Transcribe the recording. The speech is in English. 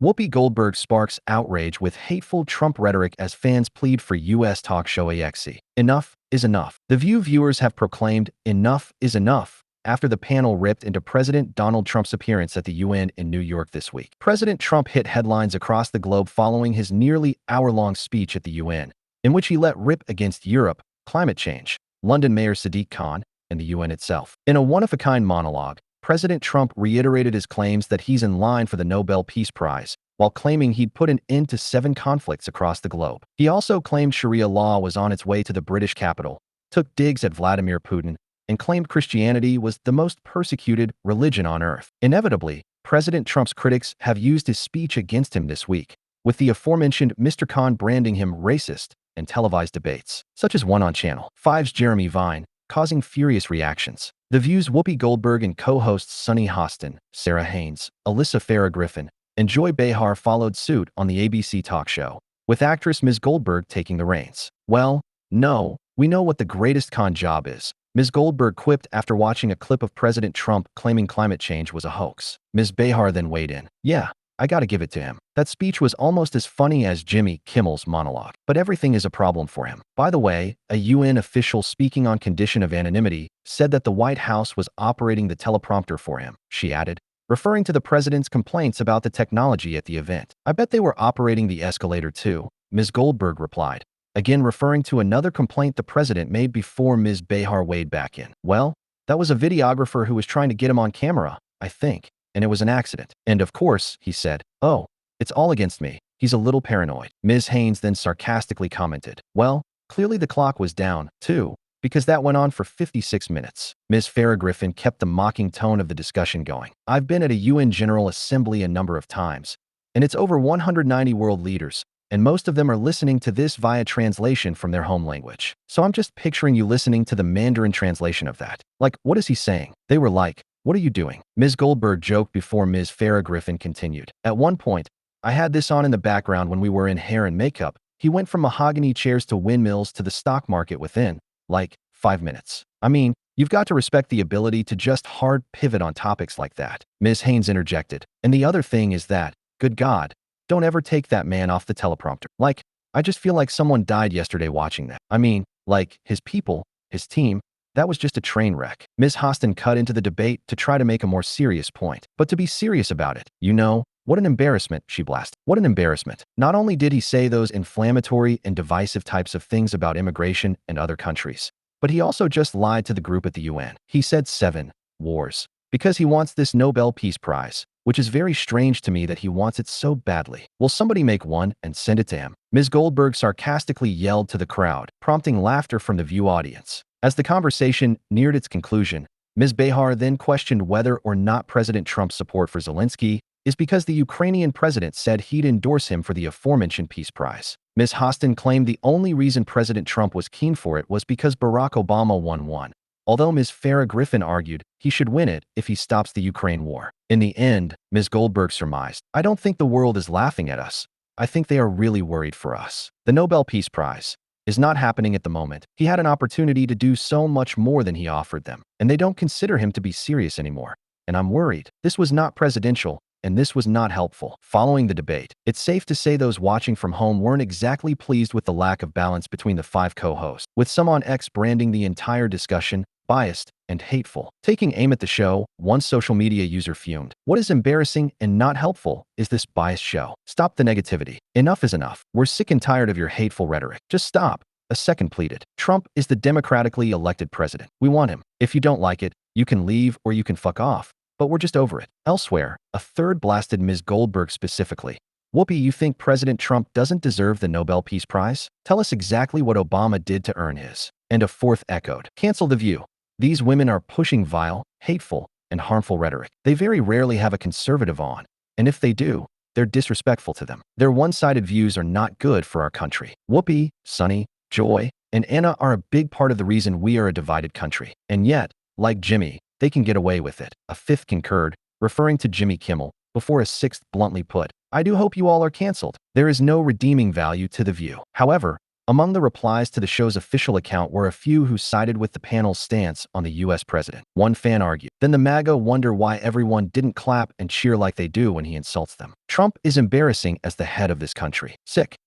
Whoopi Goldberg sparks outrage with hateful Trump rhetoric as fans plead for U.S. talk show AXE. Enough is enough. The View viewers have proclaimed enough is enough after the panel ripped into President Donald Trump's appearance at the UN in New York this week. President Trump hit headlines across the globe following his nearly hour-long speech at the UN, in which he let rip against Europe, climate change, London Mayor Sadiq Khan, and the UN itself. In a one-of-a-kind monologue, President Trump reiterated his claims that he's in line for the Nobel Peace Prize, while claiming he'd put an end to 7 conflicts across the globe. He also claimed Sharia law was on its way to the British capital, took digs at Vladimir Putin, and claimed Christianity was the most persecuted religion on earth. Inevitably, President Trump's critics have used his speech against him this week, with the aforementioned Mr. Khan branding him racist and televised debates, such as one on Channel 5's Jeremy Vine, causing furious reactions. The View's Whoopi Goldberg and co-hosts Sunny Hostin, Sara Haines, Alyssa Farah Griffin, and Joy Behar followed suit on the ABC talk show, with actress Ms. Goldberg taking the reins. "Well, no, we know what the greatest con job is," Ms. Goldberg quipped after watching a clip of President Trump claiming climate change was a hoax. Ms. Behar then weighed in. "Yeah, I gotta give it to him. That speech was almost as funny as Jimmy Kimmel's monologue. But everything is a problem for him." By the way, a UN official speaking on condition of anonymity said that the White House was operating the teleprompter for him, she added, referring to the president's complaints about the technology at the event. "I bet they were operating the escalator too," Ms. Goldberg replied, again referring to another complaint the president made before Ms. Behar weighed back in. "Well, that was a videographer who was trying to get him on camera, I think. And it was an accident. And of course," he said, "oh, it's all against me. He's a little paranoid." Ms. Haines then sarcastically commented, "Well, clearly the clock was down, too, because that went on for 56 minutes. Ms. Farah Griffin kept the mocking tone of the discussion going. "I've been at a UN General Assembly a number of times, and it's over 190 world leaders, and most of them are listening to this via translation from their home language. So I'm just picturing you listening to the Mandarin translation of that. Like, what is he saying?" They were like, "What are you doing?" Ms. Goldberg joked before Ms. Farah Griffin continued. "At one point, I had this on in the background when we were in hair and makeup. He went from mahogany chairs to windmills to the stock market within, like, 5 minutes. I mean, you've got to respect the ability to just hard pivot on topics like that." Ms. Haines interjected. "And the other thing is that, good God, don't ever take that man off the teleprompter. Like, I just feel like someone died yesterday watching that. I mean, like, his people, his team, that was just a train wreck." Ms. Hostin cut into the debate to try to make a more serious point. "But to be serious about it, you know, what an embarrassment," she blasted. "What an embarrassment. Not only did he say those inflammatory and divisive types of things about immigration and other countries, but he also just lied to the group at the UN. He said 7 wars because he wants this Nobel Peace Prize, which is very strange to me that he wants it so badly. Will somebody make one and send it to him?" Ms. Goldberg sarcastically yelled to the crowd, prompting laughter from the View audience. As the conversation neared its conclusion, Ms. Behar then questioned whether or not President Trump's support for Zelensky is because the Ukrainian president said he'd endorse him for the aforementioned Peace Prize. Ms. Hostin claimed the only reason President Trump was keen for it was because Barack Obama won one, although Ms. Farah Griffin argued he should win it if he stops the Ukraine war. In the end, Ms. Goldberg surmised, "I don't think the world is laughing at us. I think they are really worried for us. The Nobel Peace Prize is not happening at the moment. He had an opportunity to do so much more than he offered them, and they don't consider him to be serious anymore. And I'm worried. This was not presidential, and this was not helpful." Following the debate, it's safe to say those watching from home weren't exactly pleased with the lack of balance between the 5 co-hosts, with some on X branding the entire discussion biased and hateful. Taking aim at the show, one social media user fumed. "What is embarrassing and not helpful is this biased show. Stop the negativity. Enough is enough. We're sick and tired of your hateful rhetoric. Just stop." A second pleaded. "Trump is the democratically elected president. We want him. If you don't like it, you can leave or you can fuck off. But we're just over it." Elsewhere, a third blasted Ms. Goldberg specifically. "Whoopi, you think President Trump doesn't deserve the Nobel Peace Prize? Tell us exactly what Obama did to earn his." And a fourth echoed. "Cancel the View. These women are pushing vile, hateful, and harmful rhetoric. They very rarely have a conservative on, and if they do, they're disrespectful to them. Their one-sided views are not good for our country." Whoopi, Sunny, Joy, and Anna are a big part of the reason we are a divided country. And yet, like Jimmy, they can get away with it. A fifth concurred, referring to Jimmy Kimmel, before a sixth bluntly put, "I do hope you all are canceled. There is no redeeming value to the View." However, Among the replies to the show's official account were a few who sided with the panel's stance on the U.S. president. One fan argued, "Then the MAGA wonder why everyone didn't clap and cheer like they do when he insults them. Trump is embarrassing as the head of this country. Sick."